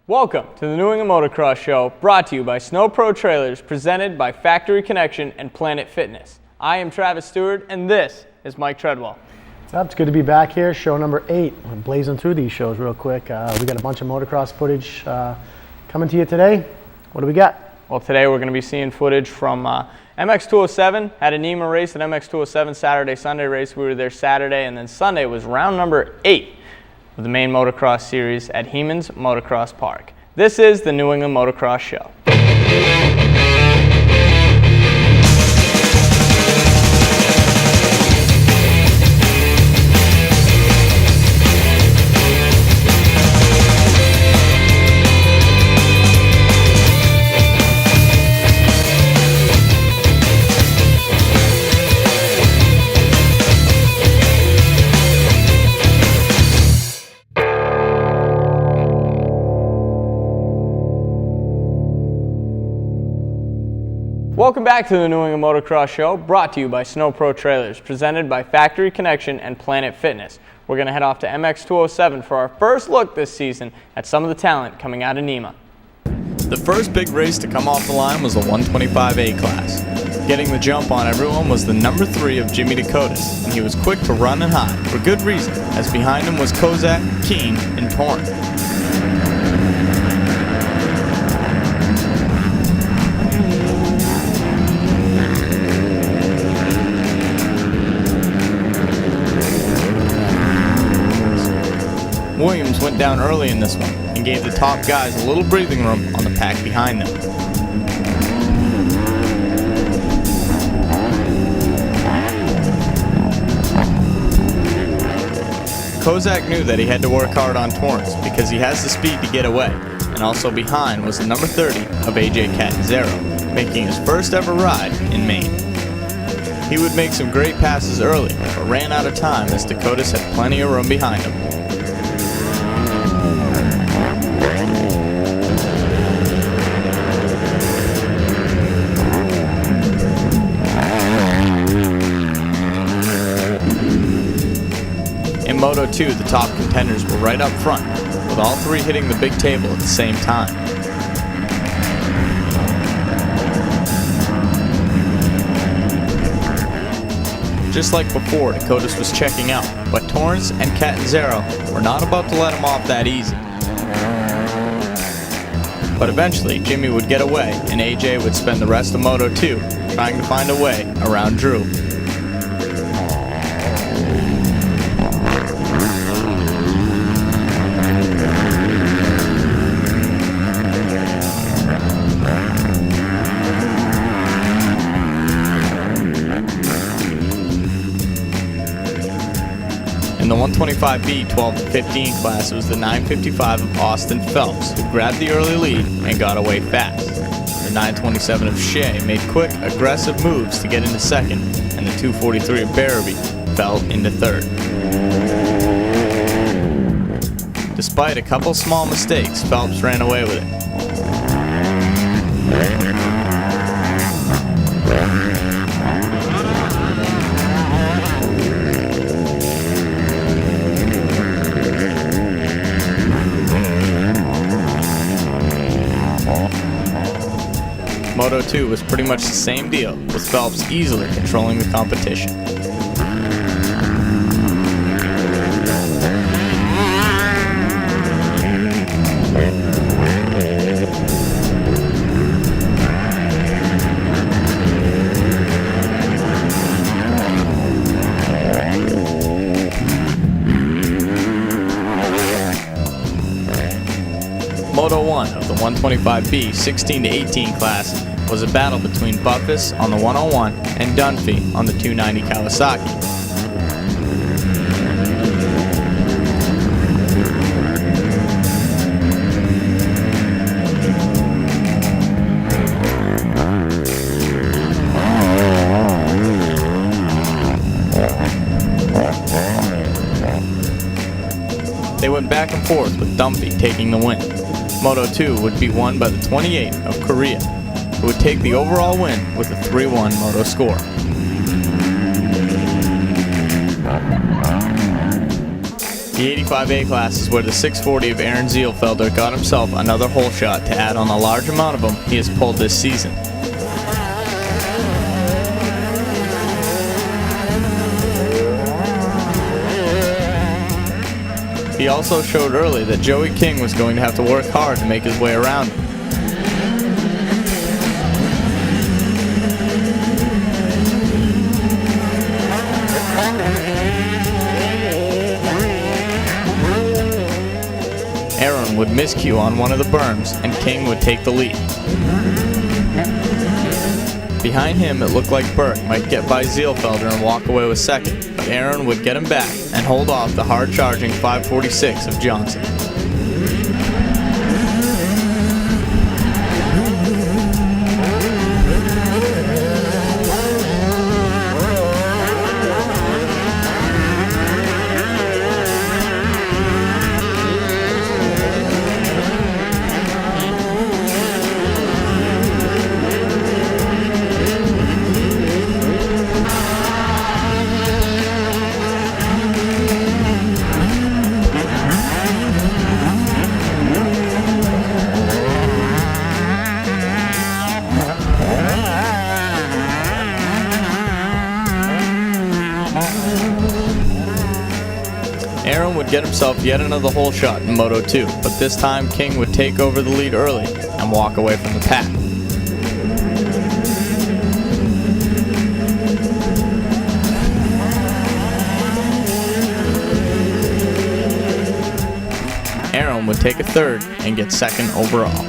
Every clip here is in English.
Welcome to the New England Motocross Show, brought to you by Snow Pro Trailers, presented by Factory Connection and Planet Fitness. I am Travis Stewart, and this is Mike Treadwell. What's up? It's good to be back here, show number 8. We're blazing through these shows real quick. We got a bunch of motocross footage coming to you today. What do we got? Well, today we're going to be seeing footage from MX 207. Had a NEMA race at MX 207, Saturday, Sunday race. We were there Saturday, and then Sunday was round number 8 of the main motocross series at Heeman's Motocross Park. This is the New England Motocross Show. Welcome back to the New England Motocross Show, brought to you by Snow Pro Trailers, presented by Factory Connection and Planet Fitness. We're going to head off to MX 207 for our first look this season at some of the talent coming out of NEMA. The first big race to come off the line was the 125A class. Getting the jump on everyone was the number 3 of Jimmy Dakotas, and he was quick to run and hide, for good reason, as behind him was Kozak, Keene, and Torrance. Williams went down early in this one and gave the top guys a little breathing room on the pack behind them. Kozak knew that he had to work hard on Torrance because he has the speed to get away, and also behind was the number 30 of AJ Catanzaro, making his first ever ride in Maine. He would make some great passes early, but ran out of time as Dakotas had plenty of room behind him. In Moto 2, the top contenders were right up front, with all 3 hitting the big table at the same time. Just like before, Dakotas was checking out, but Torrance and Catanzaro were not about to let him off that easy. But eventually, Jimmy would get away, and AJ would spend the rest of Moto 2 trying to find a way around Drew. In the 125B 12-15 class, it was the 955 of Austin Phelps who grabbed the early lead and got away fast. The 927 of Shea made quick, aggressive moves to get into second, and the 243 of Barabee fell into third. Despite a couple small mistakes, Phelps ran away with it. Moto 2 was pretty much the same deal, with Phelps easily controlling the competition. Moto 1 of the 125B 16-18 class was a battle between Buffus on the 101 and Dunphy on the 290 Kawasaki. They went back and forth with Dunphy taking the win. Moto 2 would be won by the 28 of Korea, who would take the overall win with a 3-1 moto score. The 85A class is where the 640 of Aaron Zielfelder got himself another hole shot to add on the large amount of them he has pulled this season. He also showed early that Joey King was going to have to work hard to make his way around him. Aaron would miscue on one of the berms and King would take the lead. Behind him, it looked like Burke might get by Zielfelder and walk away with second, but Aaron would get him back and hold off the hard-charging 546 of Johnson. Aaron would get himself yet another hole shot in Moto 2, but this time King would take over the lead early and walk away from the pack. Aaron would take a third and get second overall.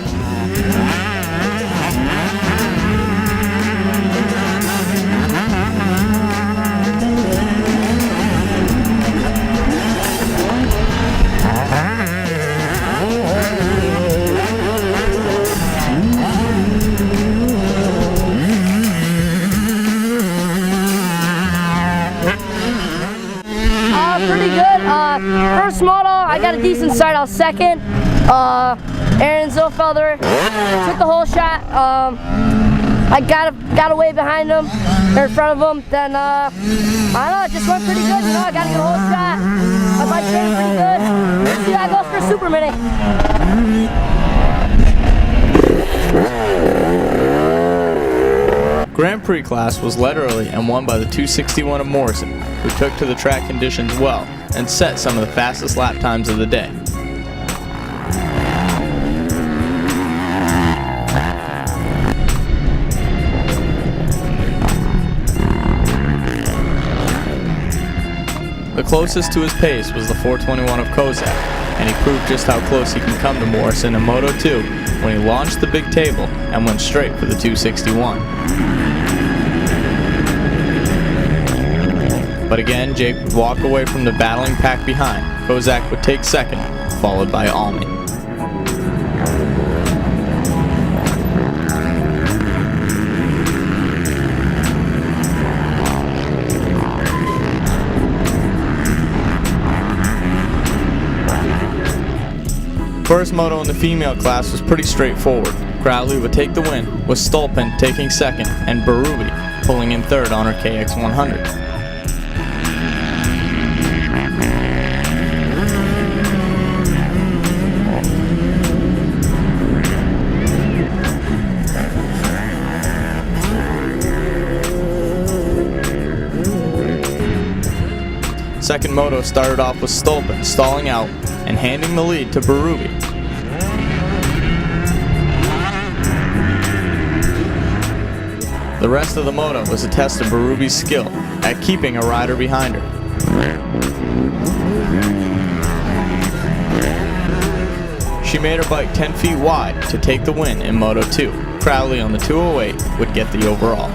Pretty good. First moto, I got a decent start. I was second. Aaron Zielfelder took the whole shot. I got away behind him, or in front of him. Then I don't know, it just went pretty good. You know, I got a good whole shot. My bike ran pretty good. Let's see how it goes for a super mini. Grand Prix class was led early and won by the 261 of Morrison, who took to the track conditions well and set some of the fastest lap times of the day. The closest to his pace was the 421 of Kozak, and he proved just how close he can come to Morrison in Moto 2 when he launched the big table and went straight for the 261. But again, Jake would walk away from the battling pack behind. Kozak would take second, followed by Almy. First moto in the female class was pretty straightforward. Crowley would take the win, with Stolpen taking second and Berube pulling in third on her KX100. Second moto started off with Stolpen stalling out and handing the lead to Berube. The rest of the moto was a test of Berube's skill at keeping a rider behind her. She made her bike 10 feet wide to take the win in Moto 2. Crowley on the 208 would get the overall.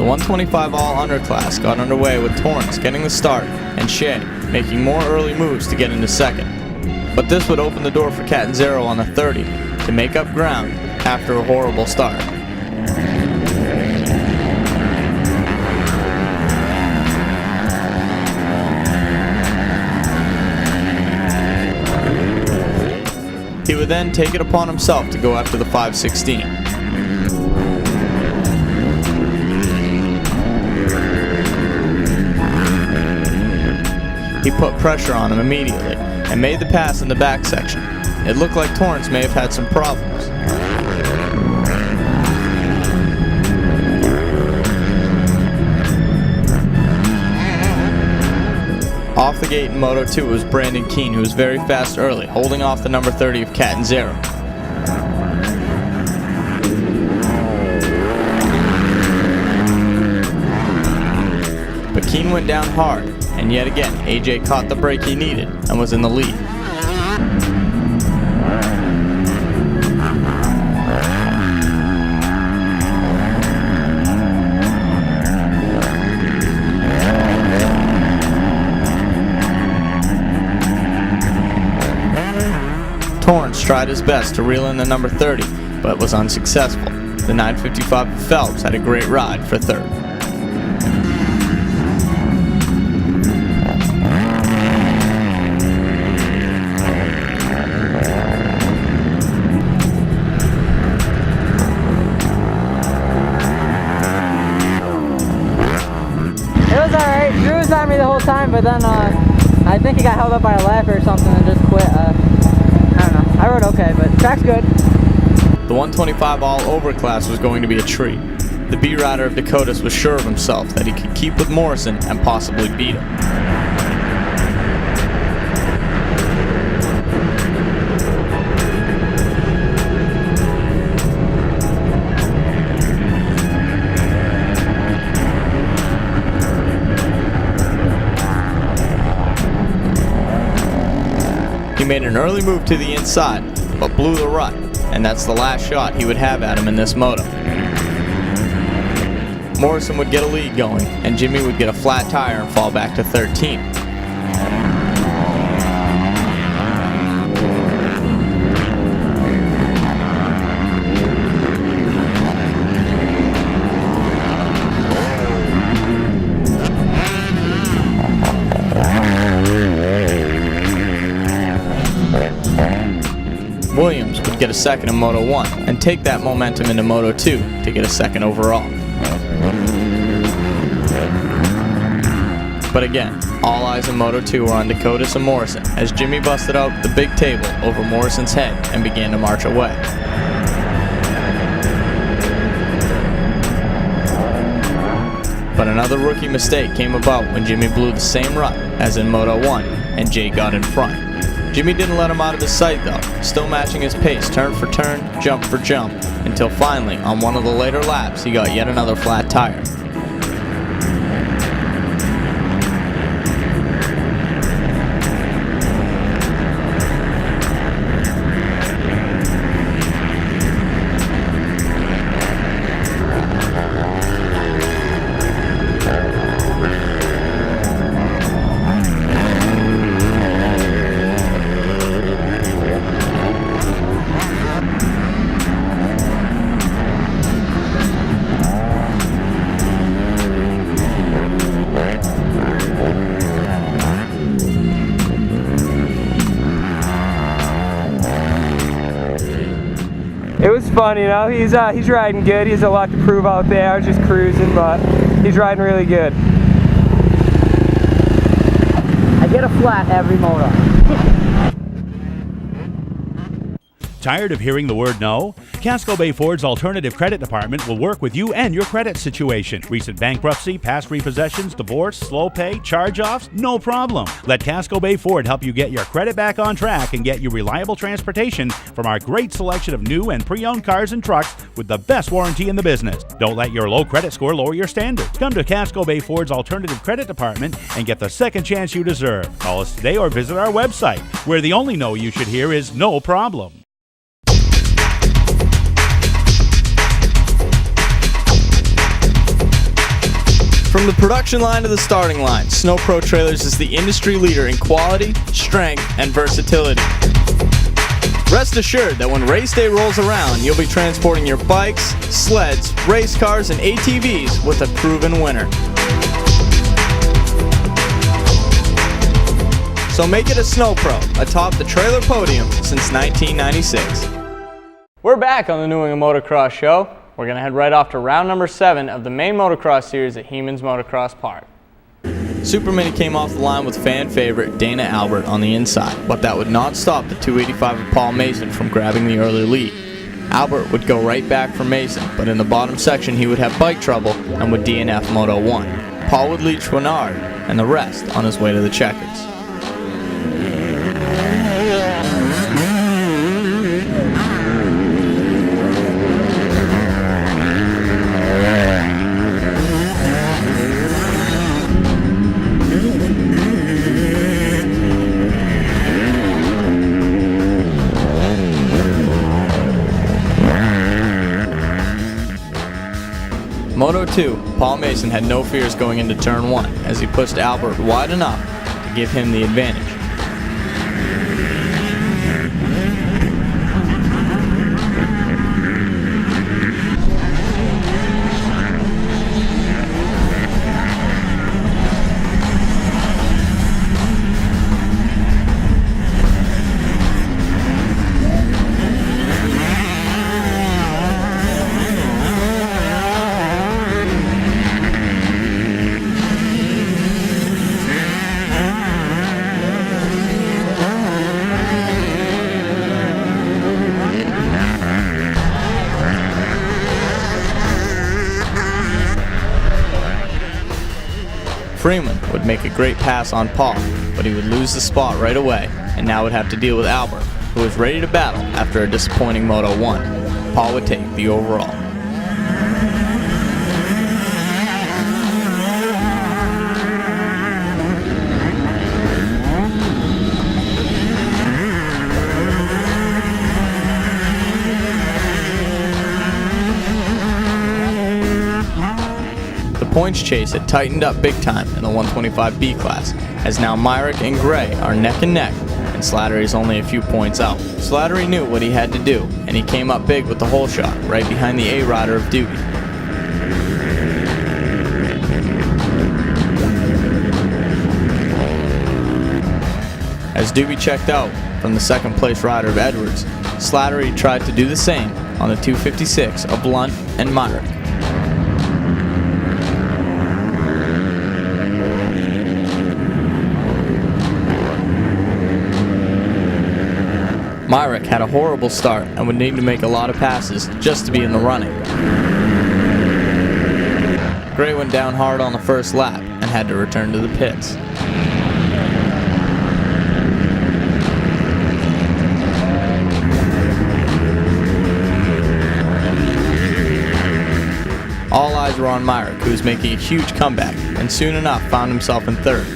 The 125 all underclass got underway with Torrance getting the start and Shea making more early moves to get into second. But this would open the door for Catanzaro on the 30 to make up ground after a horrible start. He would then take it upon himself to go after the 516. He put pressure on him immediately and made the pass in the back section. It looked like Torrance may have had some problems. Off the gate in Moto 2 was Brandon Keene, who was very fast early, holding off the number 30 of Catanzaro. But Keene went down hard, and yet again, AJ caught the break he needed and was in the lead. Torrance tried his best to reel in the number 30, but was unsuccessful. The 955 of Phelps had a great ride for third. It was alright. Drew was on me the whole time, but then I think he got held up by a lap or something and just quit. I don't know. I rode okay, but track's good. The 125 all-over class was going to be a treat. The B-rider of Dakotas was sure of himself that he could keep with Morrison and possibly beat him. He made an early move to the inside, but blew the rut, and that's the last shot he would have at him in this moto. Morrison would get a lead going, and Jimmy would get a flat tire and fall back to 13. Williams would get a second in Moto 1 and take that momentum into Moto 2 to get a second overall. But again, all eyes in Moto 2 were on Dakotas and Morrison as Jimmy busted out the big table over Morrison's head and began to march away. But another rookie mistake came about when Jimmy blew the same rut as in Moto 1 and Jay got in front. Jimmy didn't let him out of his sight though, still matching his pace turn for turn, jump for jump, until finally, on one of the later laps, he got yet another flat tire. It was fun, you know. He's riding good. He has a lot to prove out there. I was just cruising, but he's riding really good. I get a flat every moto. Tired of hearing the word no? Casco Bay Ford's Alternative Credit Department will work with you and your credit situation. Recent bankruptcy, past repossessions, divorce, slow pay, charge-offs, no problem. Let Casco Bay Ford help you get your credit back on track and get you reliable transportation from our great selection of new and pre-owned cars and trucks with the best warranty in the business. Don't let your low credit score lower your standards. Come to Casco Bay Ford's Alternative Credit Department and get the second chance you deserve. Call us today or visit our website, where the only no you should hear is no problem. From the production line to the starting line, Snow Pro Trailers is the industry leader in quality, strength, and versatility. Rest assured that when race day rolls around, you'll be transporting your bikes, sleds, race cars, and ATVs with a proven winner. So make it a Snow Pro atop the trailer podium since 1996. We're back on the New England Motocross Show. We're going to head right off to round number 7 of the main motocross series at Heeman's Motocross Park. Super Mini came off the line with fan favorite Dana Albert on the inside, but that would not stop the 285 of Paul Mason from grabbing the early lead. Albert would go right back for Mason, but in the bottom section he would have bike trouble and would DNF Moto 1. Paul would lead Chouinard and the rest on his way to the checkers. Moto 2, Paul Mason had no fears going into turn 1 as he pushed Albert wide enough to give him the advantage. Freeman would make a great pass on Paul, but he would lose the spot right away and now would have to deal with Albert, who was ready to battle after a disappointing Moto 1. Paul would take the overall. Points chase had tightened up big time in the 125B class, as now Myrick and Gray are neck and neck, and Slattery is only a few points out. Slattery knew what he had to do, and he came up big with the hole shot, right behind the A-Rider of Doobie. As Doobie checked out from the second place rider of Edwards, Slattery tried to do the same on the 256 of Blunt and Myrick. Myrick had a horrible start and would need to make a lot of passes just to be in the running. Gray went down hard on the first lap and had to return to the pits. All eyes were on Myrick, who was making a huge comeback and soon enough found himself in third.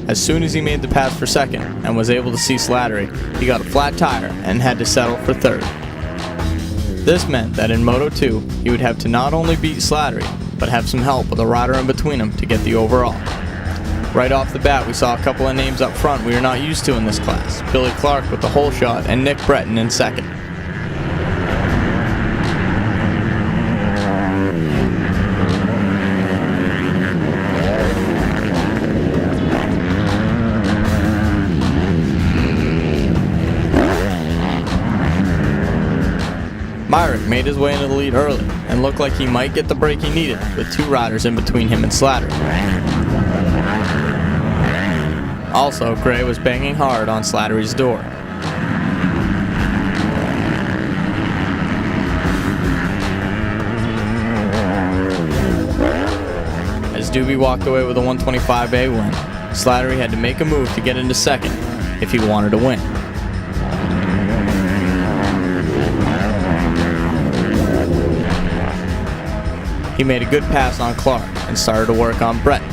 As soon as he made the pass for second and was able to see Slattery, he got a flat tire and had to settle for third. This meant that in Moto 2, he would have to not only beat Slattery, but have some help with a rider in between him to get the overall. Right off the bat, we saw a couple of names up front we are not used to in this class. Billy Clark with the hole shot and Nick Breton in second. Myrick made his way into the lead early and looked like he might get the break he needed with two riders in between him and Slattery. Also, Gray was banging hard on Slattery's door. As Doobie walked away with a 125A win, Slattery had to make a move to get into second if he wanted to win. he made a good pass on Clark and started to work on Breton.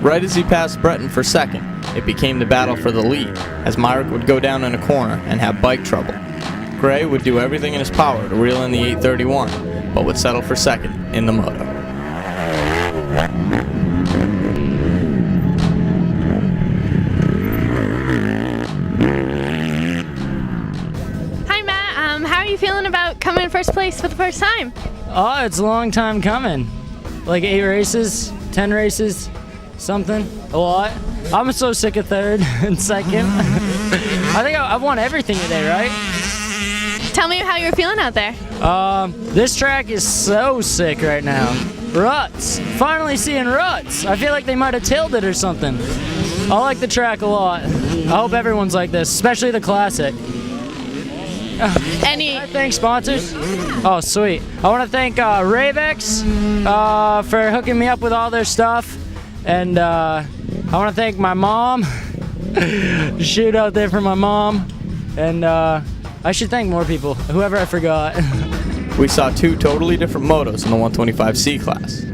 Right as he passed Breton for second, it became the battle for the lead, as Myrick would go down in a corner and have bike trouble. Gray would do everything in his power to reel in the 831, but would settle for second in the moto. Hi Matt, how are you feeling about coming in first place for the first time? Oh, it's a long time coming. Like 8 races, 10 races, something, a lot. I'm so sick of third and second. I think I've won everything today, right? Tell me how you're feeling out there. This track is so sick right now. Ruts. Finally seeing ruts. I feel like they might have tilled it or something. I like the track a lot. I hope everyone's like this, especially the classic. Thanks sponsors. Oh, sweet. I want to thank Ravex for hooking me up with all their stuff. And I want to thank my mom. Shoot out there for my mom. And I should thank more people, whoever I forgot. We saw 2 totally different motos in the 125C class.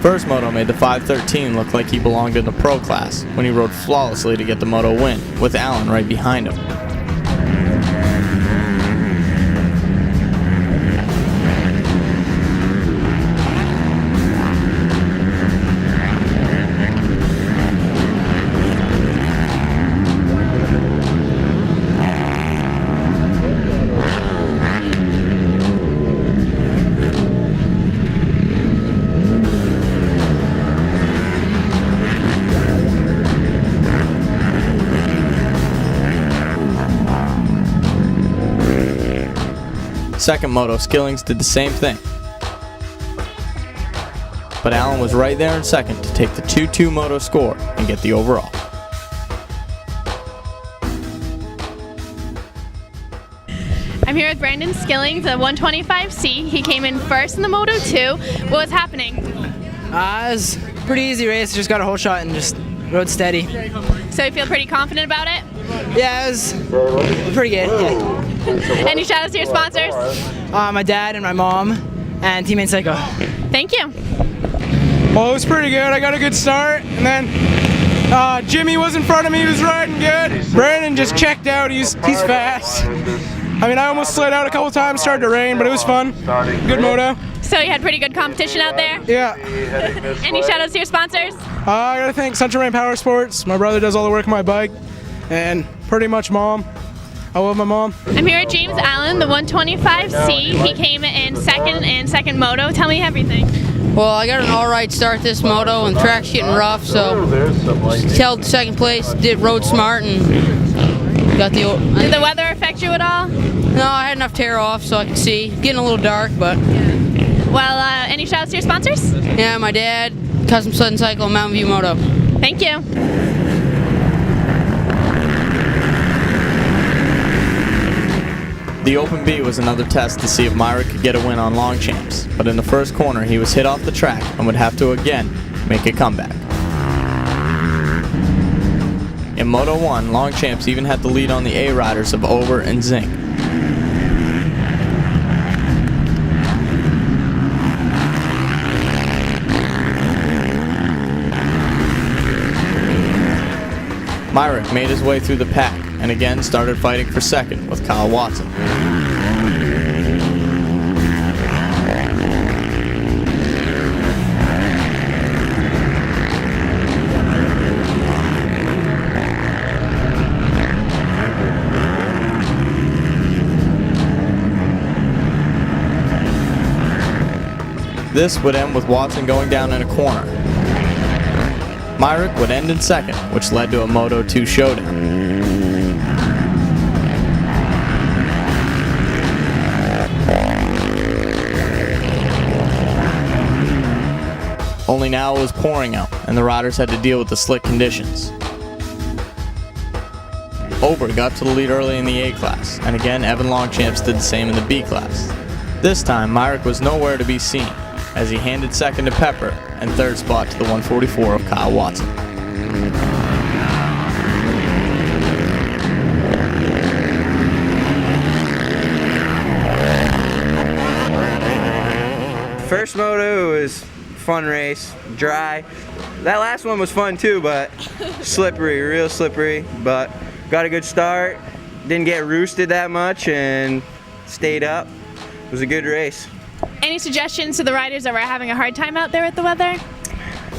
First moto made the 513 look like he belonged in the pro class when he rode flawlessly to get the moto win, with Allen right behind him. Second moto, Skillings did the same thing. But Allen was right there in second to take the 2-2 moto score and get the overall. I'm here with Brandon Skillings, the 125C. He came in first in the Moto 2. What was happening? It was a pretty easy race. Just got a whole shot and just rode steady. So you feel pretty confident about it? Yeah, it was pretty good. Yeah. Any shout outs to your sponsors? My dad and my mom and Teammate Psycho. Thank you. Well, it was pretty good. I got a good start, and then Jimmy was in front of me. He was riding good. Brandon just checked out. He's fast. I mean, I almost slid out a couple times. Started to rain, but it was fun. Good moto. So you had pretty good competition out there? Yeah. Any shout outs to your sponsors? I gotta thank Central Maine Power Sports. My brother does all the work on my bike, and pretty much mom. I love my mom. I'm here with James Allen, the 125C. He came in second moto. Tell me everything. Well, I got an all-right start this moto, and the track's getting rough, so held second place, rode smart, and got the... Did the weather affect you at all? No, I had enough tear off so I could see. Getting a little dark, but... Well, any shout outs to your sponsors? Yeah, my dad, Custom Sudden Cycle, and Mountain View Moto. Thank you. The Open B was another test to see if Myrick could get a win on long champs, but in the first corner he was hit off the track and would have to again make a comeback. In Moto 1, long champs even had the lead on the A riders of Over and Zink. Myrick made his way through the pack and again started fighting for second with Kyle Watson. This would end with Watson going down in a corner. Myrick would end in second, which led to a Moto 2 showdown. Only now it was pouring out, and the riders had to deal with the slick conditions. Ober got to the lead early in the A class, and again Evan Longchamps did the same in the B class. This time, Myrick was nowhere to be seen, as he handed second to Pepper and third spot to the 144 of Kyle Watson. First moto was fun race, dry. That last one was fun too, but slippery, real slippery, but got a good start. Didn't get roosted that much and stayed up. It was a good race. Any suggestions to the riders that were having a hard time out there with the weather?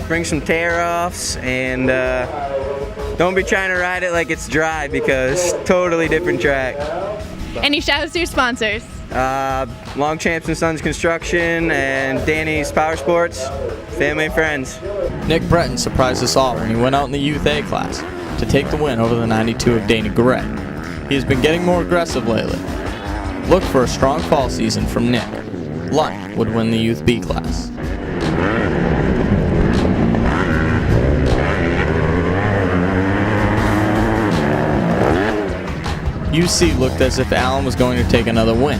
Bring some tear-offs and don't be trying to ride it like it's dry because totally different track. Any shout outs to your sponsors? Longchamps and Sons Construction and Danny's Power Sports, family and friends. Nick Breton surprised us all when he went out in the Youth A class to take the win over the 92 of Danny Garrett. He has been getting more aggressive lately. Look for a strong fall season from Nick. Lunt would win the Youth B class. UC looked as if Allen was going to take another win.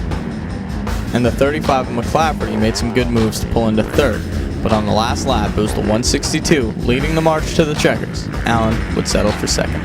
And the 35 of McClafferty made some good moves to pull into third, but on the last lap it was the 162 leading the march to the checkers. Allen would settle for second.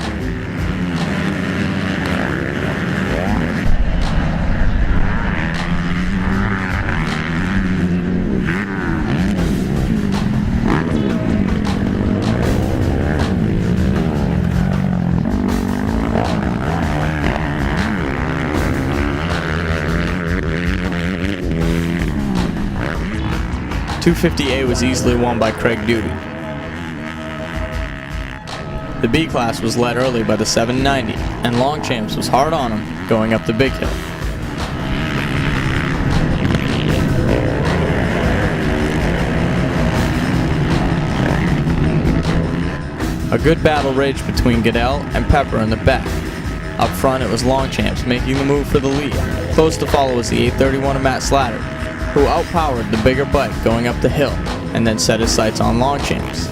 .250A was easily won by Craig Duty. The B class was led early by the 790, and Longchamps was hard on him going up the big hill. A good battle raged between Goodell and Pepper in the back. Up front it was Longchamps making the move for the lead. Close to follow was the 831 of Matt Slatter, who outpowered the bigger bike going up the hill and then set his sights on Longchamps.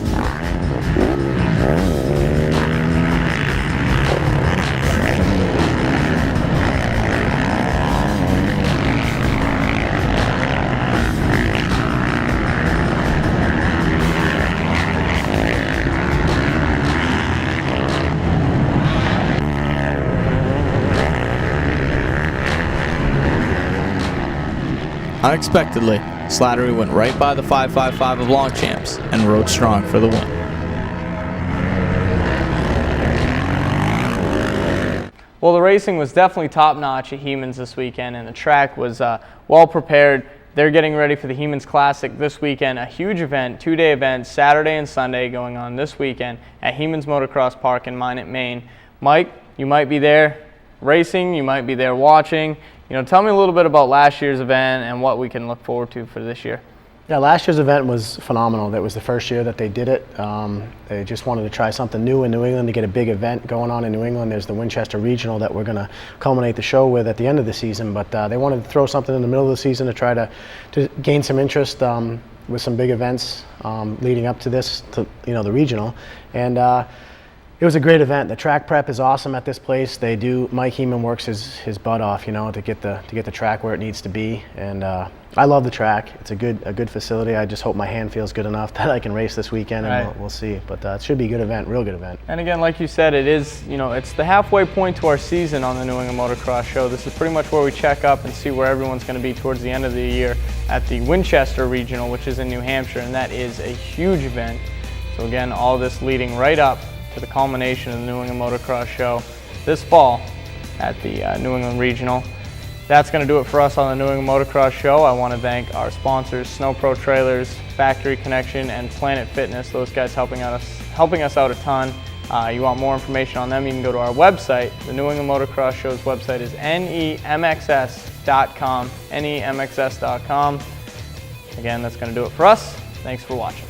Unexpectedly, Slattery went right by the 555 of Longchamps and rode strong for the win. Well, the racing was definitely top-notch at Hemans this weekend, and the track was well prepared. They're getting ready for the Hemans Classic this weekend, a huge event, two-day event, Saturday and Sunday going on this weekend at Hemans Motocross Park in Minot, Maine. Mike, you might be there racing, you might be there watching. You know, tell me a little bit about last year's event and what we can look forward to for this year. Yeah, last year's event was phenomenal. That was the first year that they did it. They just wanted to try something new in New England to get a big event going on in New England. There's the Winchester Regional that we're going to culminate the show with at the end of the season, but they wanted to throw something in the middle of the season to try to gain some interest with some big events leading up to this, the regional. And it was a great event. The track prep is awesome at this place. Mike Heeman works his butt off, to get the track where it needs to be. And I love the track. It's a good facility. I just hope my hand feels good enough that I can race this weekend, and right. we'll see. But it should be a good event, real good event. And again, like you said, it is, it's the halfway point to our season on the New England Motocross Show. This is pretty much where we check up and see where everyone's going to be towards the end of the year at the Winchester Regional, which is in New Hampshire, and that is a huge event. So again, all this leading right up to the culmination of the New England Motocross Show this fall at the New England Regional. That's going to do it for us on the New England Motocross Show. I want to thank our sponsors, Snow Pro Trailers, Factory Connection, and Planet Fitness. Those guys helping us out a ton. You want more information on them, you can go to our website. The New England Motocross Show's website is NEMXS.com, NEMXS.com. Again, that's going to do it for us. Thanks for watching.